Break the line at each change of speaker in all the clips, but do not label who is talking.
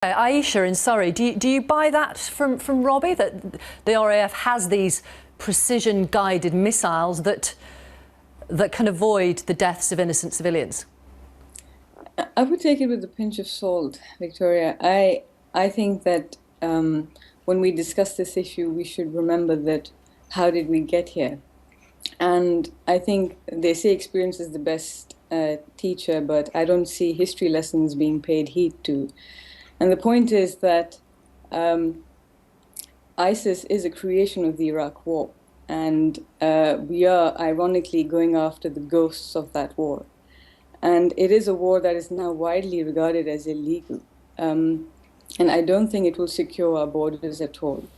Ayesha in Surrey, do you buy that from Robbie, that the RAF has these precision-guided missiles that can avoid the deaths of innocent civilians?
I would take it with a pinch of salt, Victoria. I think that when we discuss this issue, we should remember that how did we get here? And I think they say experience is the best teacher, but I don't see history lessons being paid heed to. And the point is that ISIS is a creation of the Iraq War, and we are ironically going after the ghosts of that war. And it is a war that is now widely regarded as illegal. And I don't think it will secure our borders at all.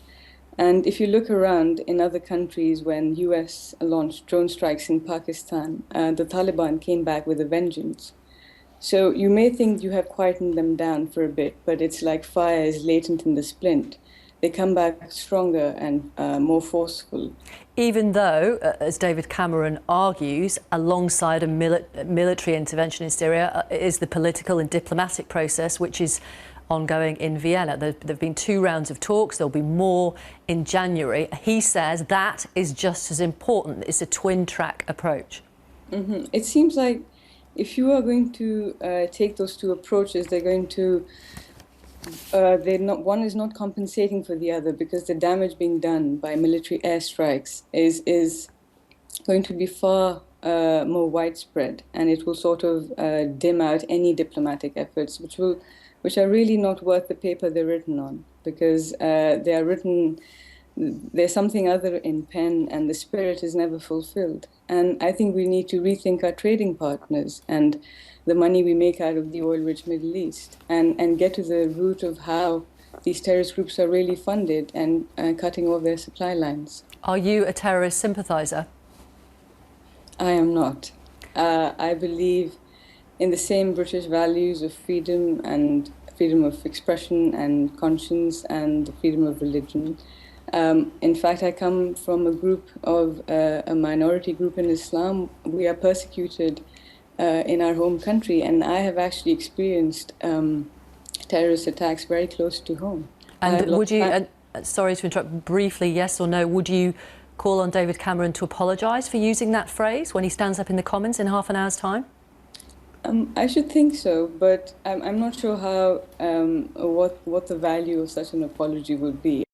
And if you look around in other countries, when US launched drone strikes in Pakistan, the Taliban came back with a vengeance. So you may think you have quietened them down for a bit, but it's like fire is latent in the splint. They come back stronger and more forceful.
Even though, as David Cameron argues, alongside a military intervention in Syria is the political and diplomatic process, which is ongoing in Vienna. There have been 2 rounds of talks. There'll be more in January. He says that is just as important. It's a twin-track approach.
It seems like if you are going to take those 2 approaches, they're going to one is not compensating for the other, because the damage being done by military airstrikes is going to be far more widespread, and it will sort of dim out any diplomatic efforts, which are really not worth the paper they're written on, because they are written. There's something other in pen, and the spirit is never fulfilled. And I think we need to rethink our trading partners and the money we make out of the oil-rich Middle East, and get to the root of how these terrorist groups are really funded and cutting off their supply lines.
Are you a terrorist sympathiser?
I am not. I believe in the same British values of freedom and freedom of expression and conscience and freedom of religion. In fact, I come from a group of a minority group in Islam. We are persecuted in our home country, and I have actually experienced terrorist attacks very close to home.
And would you, sorry to interrupt, briefly, yes or no, would you call on David Cameron to apologise for using that phrase when he stands up in the Commons in half an hour's time?
I should think so, but I'm not sure how what the value of such an apology would be.